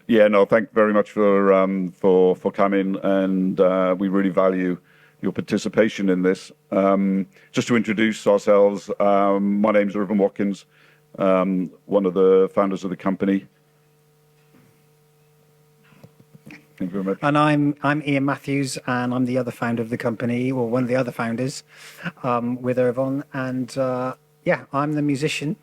Yeah, no, thank you very much for coming, and we really value your participation in this. Just to introduce ourselves, my name's Irfon Watkins, one of the founders of the company. Thank you very much. And I'm Ian Matthews, and I'm the other founder of the company, or one of the other founders, with Irfon. And yeah, I'm the musician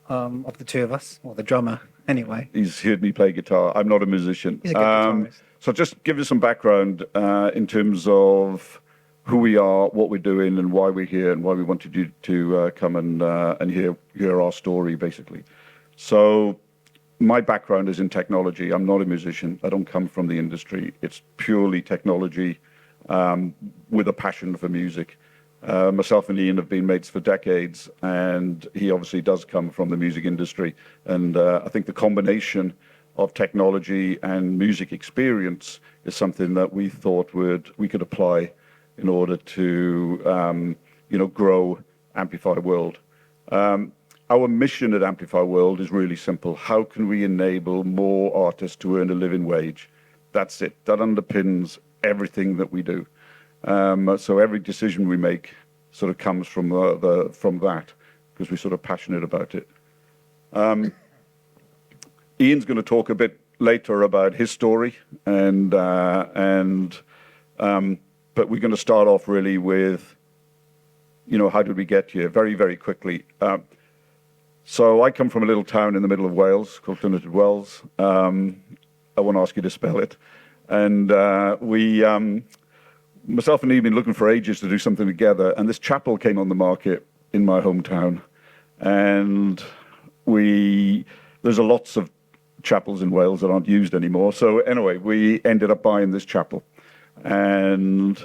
of the two of us, or the drummer, anyway. He's heard me play guitar. I'm not a musician. He's a good guitarist. So just give us some background in terms of who we are, what we're doing, and why we're here, and why we wanted you to come and hear our story, basically. So my background is in technology. I'm not a musician. I don't come from the industry. It's purely technology with a passion for music. Myself and Ian have been mates for decades, and he obviously does come from the music industry. And I think the combination of technology and music experience is something that we thought we could apply in order to grow AmplifyWorld. Our mission at AmplifyWorld is really simple. How can we enable more artists to earn a living wage? That's it. That underpins everything that we do. So every decision we make sort of comes from that, because we're sort of passionate about it. Ian's going to talk a bit later about his story, but we're going to start off really with, how did we get here? Very, very quickly. So I come from a little town in the middle of Wales called Llyneddion Wells. I won't ask you to spell it. And myself and Ian have been looking for ages to do something together, and this chapel came on the market in my hometown. And there's lots of chapels in Wales that aren't used anymore. So anyway, we ended up buying this chapel, and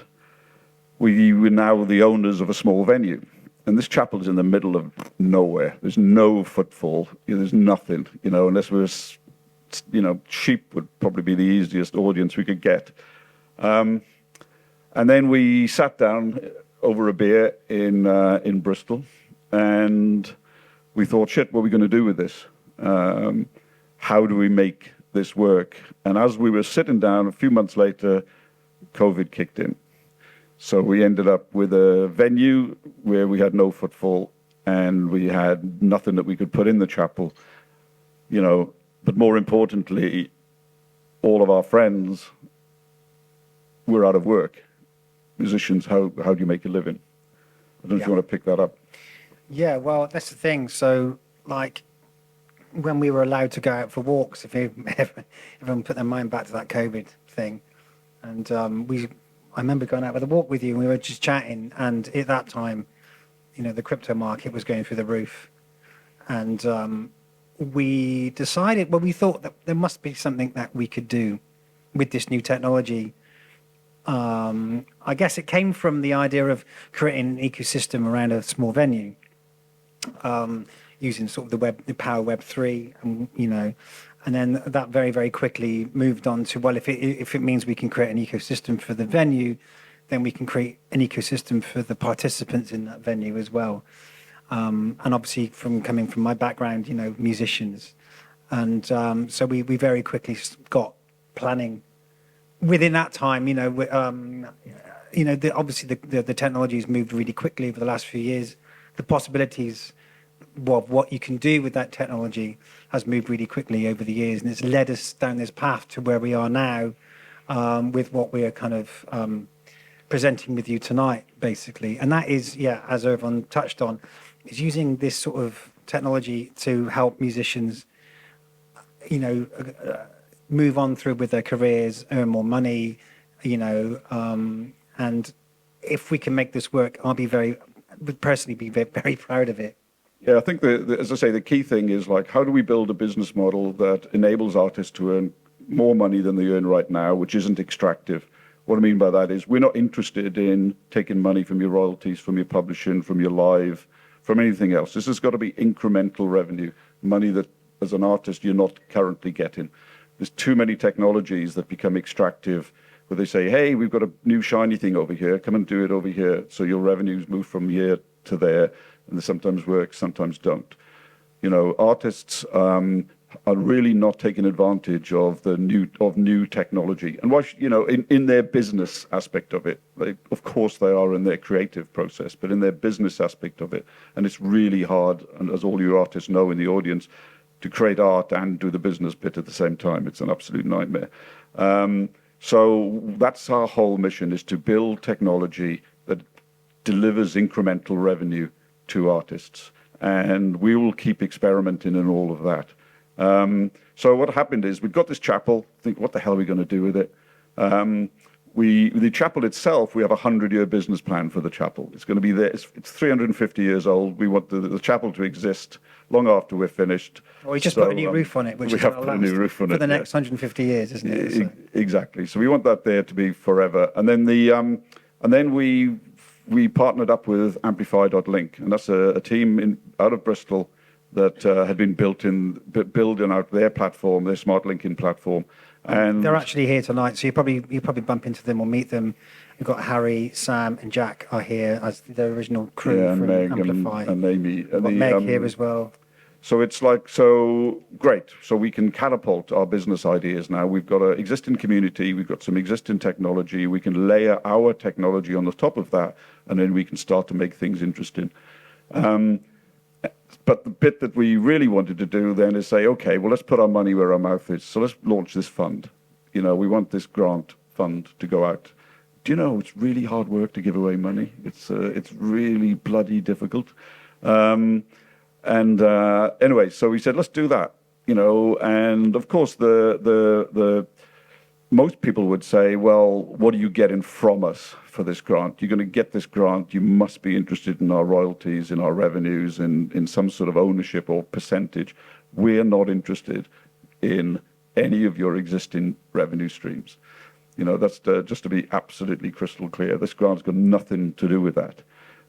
we were now the owners of a small venue. And this chapel is in the middle of nowhere. There's no footfall. There's nothing, unless we're, sheep would probably be the easiest audience we could get. And then we sat down over a beer in Bristol, and we thought, shit, what are we going to do with this? How do we make this work? And as we were sitting down, a few months later, COVID kicked in. So we ended up with a venue where we had no footfall, and we had nothing that we could put in the chapel, But more importantly, all of our friends were out of work. Musicians, how do you make a living? I don't know if you want to pick that up. Yeah, well, that's the thing. So, when we were allowed to go out for walks, if everyone put their mind back to that COVID thing, and I remember going out for a walk with you, and we were just chatting, and at that time, the crypto market was going through the roof, and we decided, we thought that there must be something that we could do with this new technology. I guess it came from the idea of creating an ecosystem around a small venue, using sort of the power Web3, and then that very, very quickly moved on to, well, if it means we can create an ecosystem for the venue, then we can create an ecosystem for the participants in that venue as well. And obviously, coming from my background, musicians, and so we very quickly got planning. Within that time, obviously the technology has moved really quickly over the last few years. The possibilities of what you can do with that technology has moved really quickly over the years, and it's led us down this path to where we are now, with what we are kind of presenting with you tonight, basically. And that is, as Irfon touched on, is using this sort of technology to help musicians, move on through with their careers, earn more money, and if we can make this work, would personally be very proud of it. Yeah, I think as I say, the key thing is how do we build a business model that enables artists to earn more money than they earn right now, which isn't extractive. What I mean by that is we're not interested in taking money from your royalties, from your publishing, from your live, from anything else. This has got to be incremental revenue, money that as an artist you're not currently getting. There's too many technologies that become extractive, where they say, hey, we've got a new shiny thing over here, come and do it over here. So your revenues move from here to there, and they sometimes work, sometimes don't. Artists are really not taking advantage of new technology. And why, in their business aspect of it, of course they are in their creative process, but in their business aspect of it, and it's really hard, and as all you artists know in the audience, to create art and do the business bit at the same time. It's an absolute nightmare. So that's our whole mission, is to build technology that delivers incremental revenue to artists. And we will keep experimenting in all of that. So what happened is we've got this chapel. Think, what the hell are we going to do with it? The chapel itself, we have a 100-year business plan for the chapel. It's going to be there. It's 350 years old. We want the chapel to exist long after we're finished. Well, we just put a new roof on it, which we is have going put to a new last roof on for it, the next 150 years, isn't it? So. Exactly. So we want that there to be forever. And then we partnered up with Amplify.link, and that's a team out of Bristol that had been building out their platform, their smart linking platform. And they're actually here tonight, so you probably bump into them or meet them. We've got Harry, Sam, and Jack are here as the original crew from Meg Amplify. and Amy. We've got Meg here as well. So it's like, so great. So we can catapult our business ideas now. We've got an existing community. We've got some existing technology. We can layer our technology on the top of that, and then we can start to make things interesting. But the bit that we really wanted to do then is say, okay, well, let's put our money where our mouth is. So let's launch this fund. We want this grant fund to go out. Do you know, it's really hard work to give away money. It's really bloody difficult. Anyway, so we said, let's do that. And of course, the most people would say, well, what are you getting from us for this grant? You're going to get this grant. You must be interested in our royalties, in our revenues, in some sort of ownership or percentage. We're not interested in any of your existing revenue streams. That's just to be absolutely crystal clear. This grant's got nothing to do with that.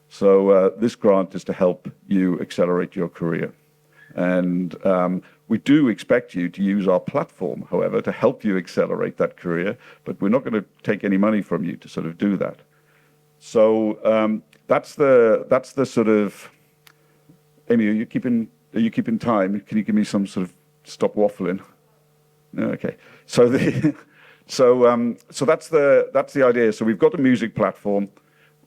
So this grant is to help you accelerate your career. And we do expect you to use our platform, however, to help you accelerate that career, but we're not going to take any money from you to sort of do that. So that's the sort of, Amy, are you keeping time? Can you give me some sort of stop waffling? Okay. So that's the idea. So we've got a music platform.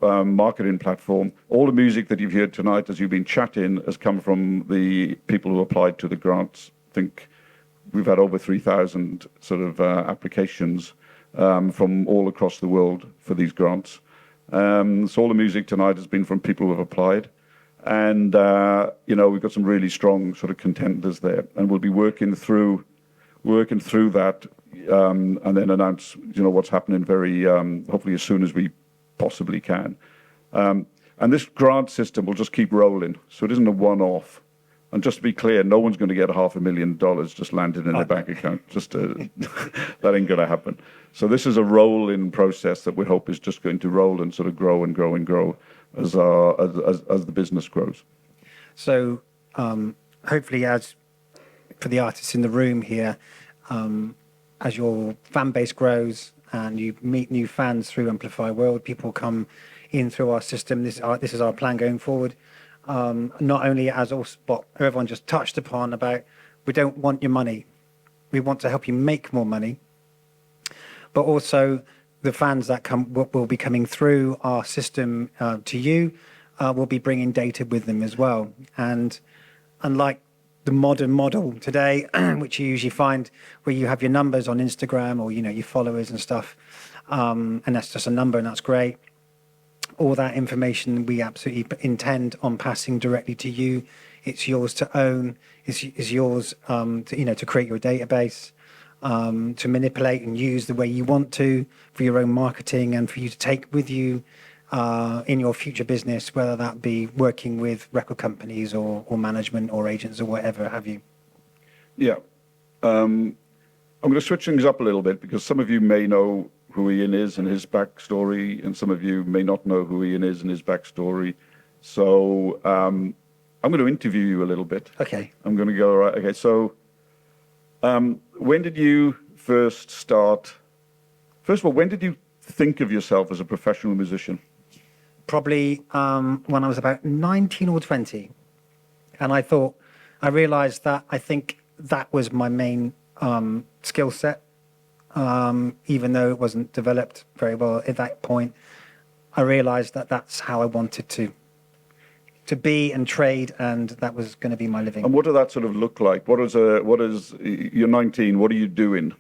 Marketing platform. All the music that you've heard tonight as you've been chatting has come from the people who applied to the grants. I think we've had over 3,000 sort of applications from all across the world for these grants. So all the music tonight has been from people who have applied. And, we've got some really strong sort of contenders there. And we'll be working through that and then announce, what's happening very, hopefully as soon as we possibly can. And this grant system will just keep rolling, so it isn't a one-off. And just to be clear, no one's going to get $500,000 just landed in their bank account. That ain't going to happen. So this is a rolling process that we hope is just going to roll and sort of grow and grow and grow as the business grows. So hopefully, as for the artists in the room here, as your fan base grows, and you meet new fans through Amplify World. People come in through our system. This is our plan going forward. Not only as what everyone just touched upon about, we don't want your money. We want to help you make more money. But also the fans that will be coming through our system to you will be bringing data with them as well. And unlike the modern model today, which you usually find where you have your numbers on Instagram or your followers and stuff, and that's just a number and that's great. All that information we absolutely intend on passing directly to you. It's yours to own. It's yours to create your database, to manipulate and use the way you want to for your own marketing and for you to take with you in your future business, whether that be working with record companies or management or agents or whatever have you. Yeah. I'm going to switch things up a little bit because some of you may know who Ian is and his backstory, and some of you may not know who Ian is and his backstory. So I'm going to interview you a little bit. Okay. I'm going to go, right. Okay. So when did you first start? First of all, when did you think of yourself as a professional musician? Probably when I was about 19 or 20. And I realized that I think that was my main skill set. Even though it wasn't developed very well at that point, I realized that that's how I wanted to be and trade, and that was going to be my living. And what did that sort of look like? What is you're 19, what are you doing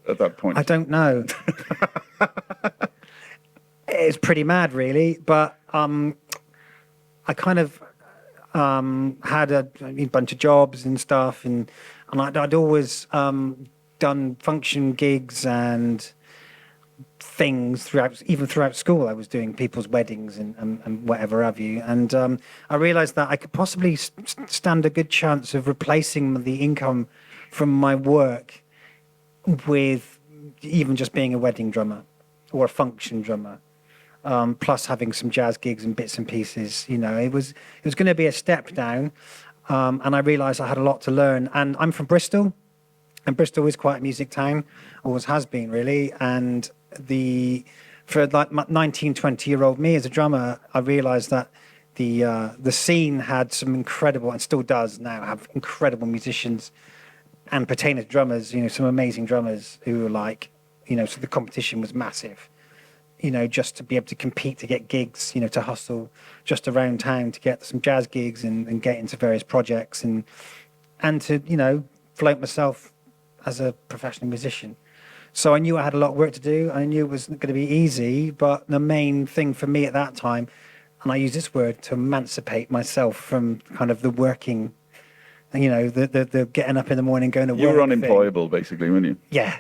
at that point? I don't know. It's pretty mad, really, but I kind of had a bunch of jobs and stuff, and I'd always done function gigs and things throughout school. I was doing people's weddings and whatever have you, and I realized that I could possibly stand a good chance of replacing the income from my work with even just being a wedding drummer or a function drummer, plus having some jazz gigs and bits and pieces. It was going to be a step down, and I realized I had a lot to learn. And I'm from Bristol, and Bristol is quite a music town, always has been, really. And for like 19, 20-year-old me as a drummer, I realized that the scene had some incredible, and still does now, have incredible musicians and pertaining to drummers, some amazing drummers who were like, so the competition was massive, just to be able to compete, to get gigs, to hustle just around town to get some jazz gigs and get into various projects and to, float myself as a professional musician. So I knew I had a lot of work to do. I knew it wasn't going to be easy, but the main thing for me at that time, and I use this word to emancipate myself from kind of the working, the getting up in the morning, going to work. You were unemployable, basically, weren't you? Yeah.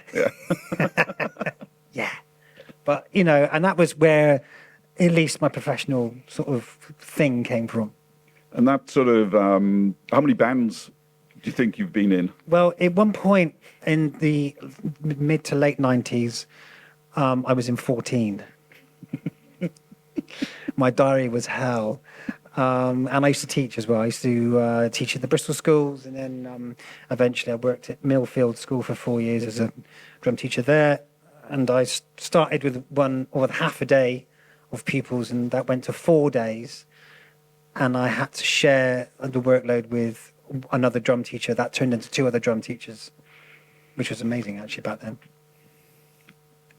Yeah. But, and that was where at least my professional sort of thing came from. And that sort of, how many bands do you think you've been in? Well, at one point in the mid to late 90s, I was in 14. My diary was hell. And I used to teach as well. I used to teach at the Bristol schools, and then eventually I worked at Millfield School for 4 years as a drum teacher there. And I started with half a day of pupils, and that went to 4 days. And I had to share the workload with another drum teacher. That turned into 2 other drum teachers, which was amazing actually back then.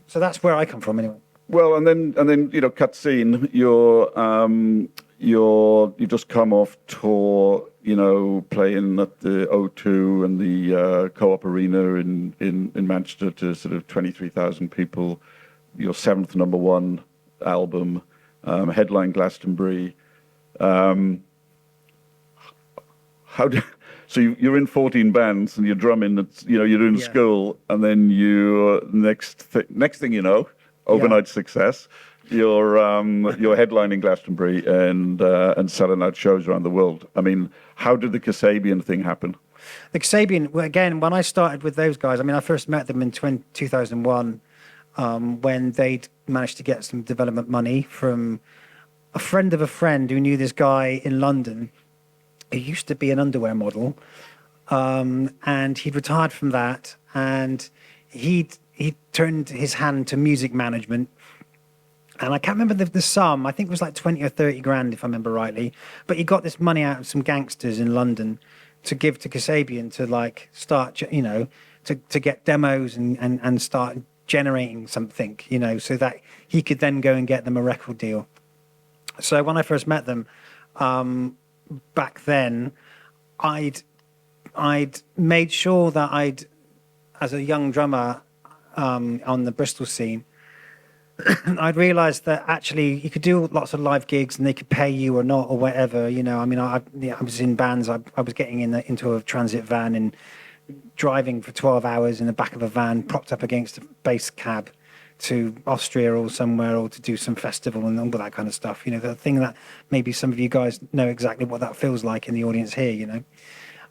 So that's where I come from anyway. Well, and then cut scene. You've just come off tour, playing at the O2 and the Co-op Arena in Manchester to sort of 23,000 people. Your 7th #1 album, headline Glastonbury. So you're in 14 bands and you're drumming. You're doing school, and then you next thing you know, overnight success. You're headlining Glastonbury and selling out shows around the world. I mean, how did the Kasabian thing happen? The Kasabian, again, when I started with those guys, I first met them in 2001 when they'd managed to get some development money from a friend of a friend who knew this guy in London who used to be an underwear model, and he'd retired from that, and he turned his hand to music management. And I can't remember the sum. I think it was like 20 or 30 grand, if I remember rightly. But he got this money out of some gangsters in London to give to Kasabian to like start, to get demos and start generating something, so that he could then go and get them a record deal. So when I first met them, back then, I'd made sure that as a young drummer on the Bristol scene, I'd realised that actually you could do lots of live gigs and they could pay you or not or whatever. I was in bands. I was getting into a transit van and driving for 12 hours in the back of a van propped up against a bass cab to Austria or somewhere, or to do some festival and all that kind of stuff. The thing that maybe some of you guys know exactly what that feels like in the audience here,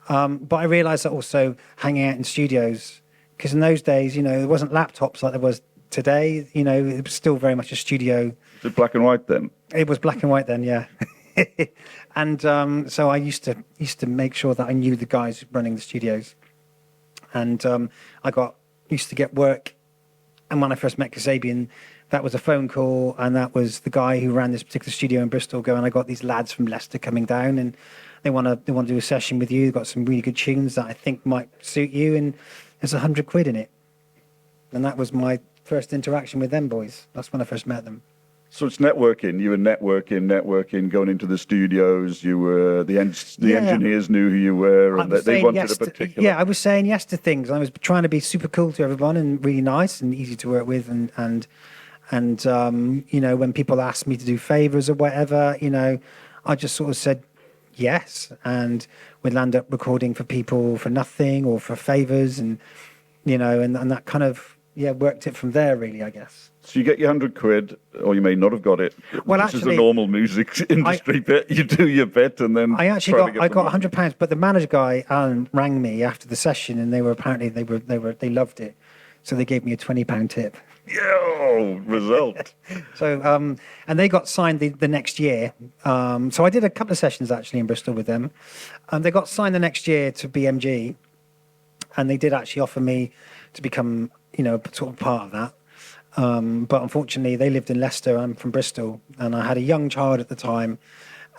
But I realised that also hanging out in studios, because in those days, there wasn't laptops like there was today. It was still very much a studio. Was it black and white then? It was black and white then, yeah. And so I used to make sure that I knew the guys running the studios, and I used to get work And when I first met Kasabian, that was a phone call, and that was the guy who ran this particular studio in Bristol going, I got these lads from Leicester coming down, and they want to do a session with you. They've got some really good tunes that I think might suit you, and there's £100 in it. And that was my first interaction with them boys. That's when I first met them. So it's networking. You were networking, going into the studios. You were the engineers knew who you were, and they wanted a particular. Yeah, I was saying yes to things. I was trying to be super cool to everyone and really nice and easy to work with, and you know, when people asked me to do favors or whatever, you know, I just sort of said yes, and we'd land up recording for people for nothing or for favors, and you know, and that kind of worked it from there, really, I guess. So you get your £100, or you may not have got it. Well, this actually, is the normal music industry bit. You do your bit, and then I got £100. But the manager guy, Alan, rang me after the session, and they loved it, so they gave me a £20 tip. Yo, result. So and they got signed the next year. So I did a couple of sessions actually in Bristol with them. They got signed the next year to BMG, and they did actually offer me to become, you know, sort of part of that. But unfortunately, they lived in Leicester. I'm from Bristol, and I had a young child at the time,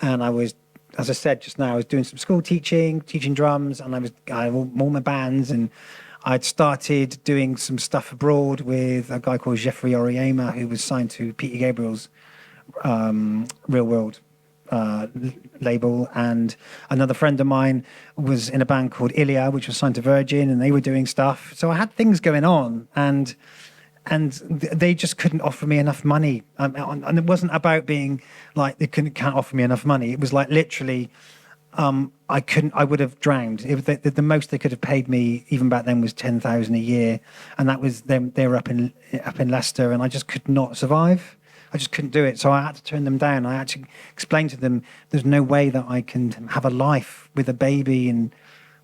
and I was, as I said just now, I was doing some school teaching drums, and I had all my bands, and I'd started doing some stuff abroad with a guy called Jeffrey Oriema, who was signed to Peter Gabriel's Real World label, and another friend of mine was in a band called Ilya, which was signed to Virgin, and they were doing stuff. So I had things going on, and they just couldn't offer me enough money. And it wasn't about being like they can't offer me enough money. It was like literally, I would have drowned. The most they could have paid me even back then was 10,000 a year, and that was them. They were up in Leicester, and I just could not survive. I just couldn't do it, so I had to turn them down. I actually explained to them, there's no way that I can have a life with a baby and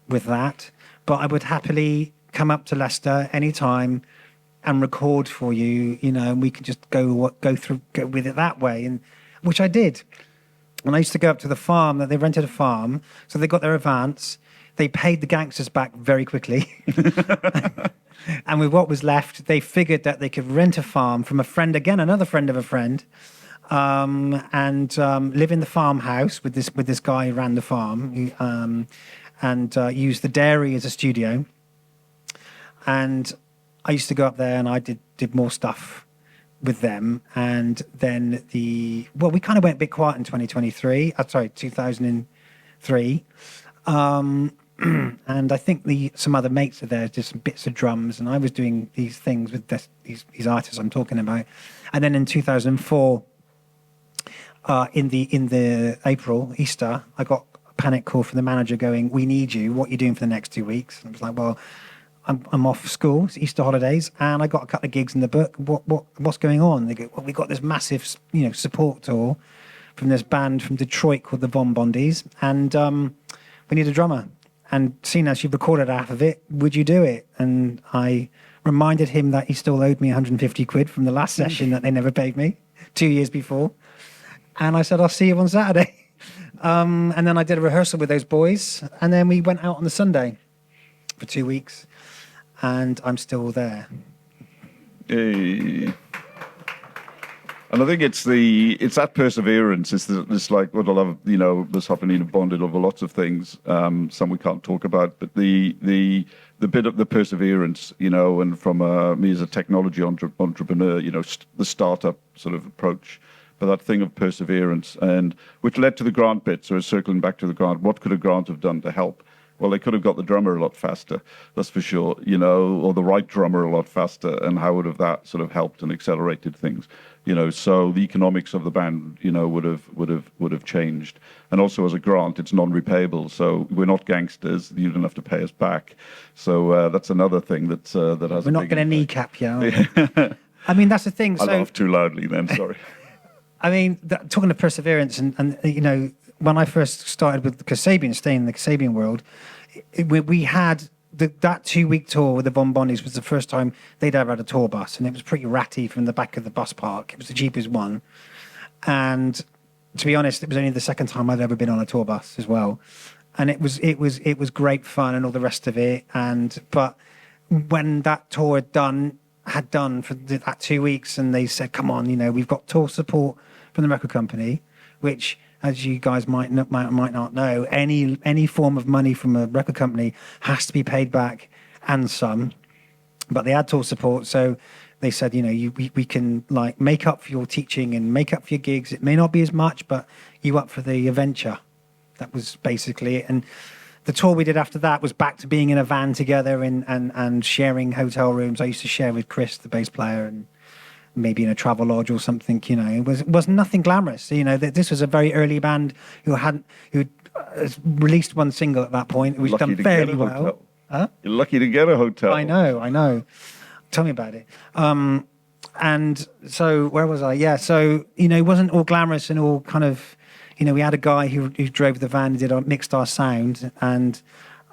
with that, but I would happily come up to Leicester anytime and record for you, you know, and we could just go with it that way, and which I did. And I used to go up to the farm, that they rented a farm, so they got their advance. They paid the gangsters back very quickly. And with what was left, they figured that they could rent a farm from a friend, again, another friend of a friend, and live in the farmhouse with this guy who ran the farm, and use the dairy as a studio. And I used to go up there, and I did more stuff with them. And then we kind of went a bit quiet in 2003. 2003. And I think some other mates are there, just some bits of drums, and I was doing these things with these artists I'm talking about. And then in 2004, in the April Easter, I got a panic call from the manager going, "We need you. What are you doing for the next 2 weeks?" And I was like, "Well, I'm off school. It's Easter holidays, and I got a couple of gigs in the book. What's going on?" They go, "Well, we got this massive, you know, support tour from this band from Detroit called the Von Bondies, and we need a drummer. And seeing as you've recorded half of it, would you do it?" And I reminded him that he still owed me 150 quid from the last session that they never paid me 2 years before. And I said, "I'll see you on Saturday." And then I did a rehearsal with those boys, and then we went out on the Sunday for 2 weeks, and I'm still there. Hey. And I think it's that perseverance. It's like what I love, you know, this happening bonded over lots of things. Some we can't talk about, but the bit of the perseverance, you know, and from me as a technology entrepreneur, you know, the startup sort of approach, but that thing of perseverance, and which led to the grant bit. So circling back to the grant, what could a grant have done to help? Well, they could have got the drummer a lot faster, that's for sure, you know, or the right drummer a lot faster, and how would have that sort of helped and accelerated things, you know? So the economics of the band, you know, would have changed. And also as a grant, it's non-repayable, so we're not gangsters. You don't have to pay us back. So that's another thing that has. We're not going to kneecap you. I mean, that's the thing. I laughed too loudly then. Sorry. I mean, talking of perseverance, and you know, when I first started with Kasabian, staying in the Kasabian world, we had that 2 week tour with the Von Bondies was the first time they'd ever had a tour bus, and it was pretty ratty from the back of the bus park. It was the cheapest one, and to be honest, it was only the second time I'd ever been on a tour bus as well, and it was great fun and all the rest of it. But when that tour had had done for that 2 weeks, and they said, come on, we've got tour support from the record company, which, as you guys might not know, any form of money from a record company has to be paid back and some. But they had tour support, so they said, we can like make up for your teaching and make up for your gigs. It may not be as much, but you up for the adventure. That was basically it. And the tour we did after that was back to being in a van together and sharing hotel rooms. I used to share with Chris, the bass player, and maybe in a travel lodge or something. It was nothing glamorous. This was a very early band who released one single at that point. It was done fairly well. Huh? You're lucky to get a hotel. I know. Tell me about it. And so where was I? Yeah. So, it wasn't all glamorous and all kind of, we had a guy who drove the van, mixed our sound and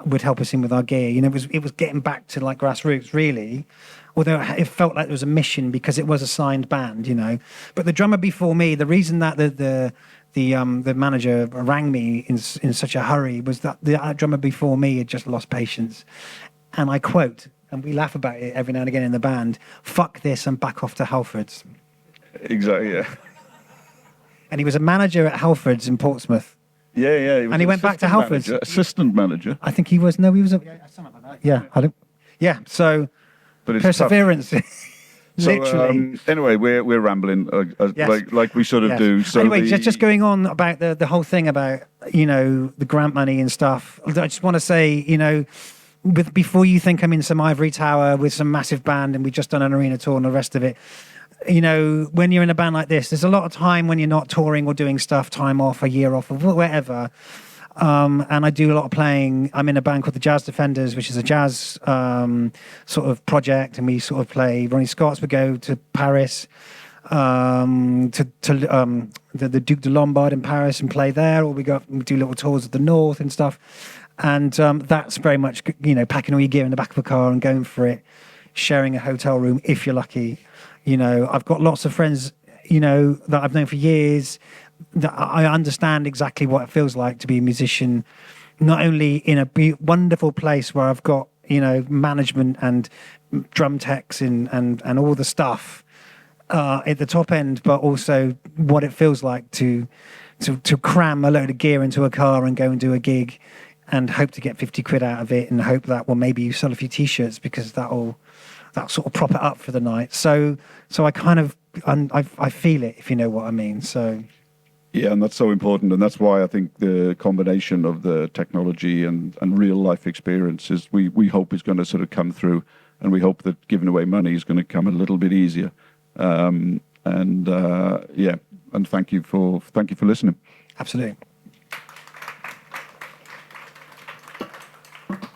would help us in with our gear. It was getting back to like grassroots really, although it felt like there was a mission because it was a signed band, But the drummer before me, the reason that the manager rang me in such a hurry was that the drummer before me had just lost patience. And I quote, and we laugh about it every now and again in the band, "Fuck this and back off to Halfords." Exactly, yeah. And he was a manager at Halfords in Portsmouth. Yeah. And he went back to Halfords. Assistant manager. I think he was, something like that. Yeah. So but it's perseverance. So, literally. Anyway, we're rambling Yes. like we sort of do. So anyway, just going on about the whole thing about the grant money and stuff. I just want to say before you think I'm in some ivory tower with some massive band and we've just done an arena tour and the rest of it. When you're in a band like this, there's a lot of time when you're not touring or doing stuff, time off, a year off, or whatever. And I do a lot of playing. I'm in a band called the Jazz Defenders, which is a jazz sort of project, and we sort of play. Ronnie Scott's would go to Paris, to the Duc de Lombard in Paris and play there, or we do little tours of the north and stuff. And that's very much, packing all your gear in the back of a car and going for it, sharing a hotel room if you're lucky. I've got lots of friends, that I've known for years, that I understand exactly what it feels like to be a musician, not only in a wonderful place where I've got, management and drum techs and all the stuff at the top end, but also what it feels like to cram a load of gear into a car and go and do a gig and hope to get 50 quid out of it and hope that, well, maybe you sell a few T-shirts because that'll sort of prop it up for the night. So I kind of, I feel it, if you know what I mean. So yeah, and that's so important, and that's why I think the combination of the technology and real life experiences we hope is going to sort of come through, and we hope that giving away money is going to come a little bit easier. And thank you for listening. Absolutely.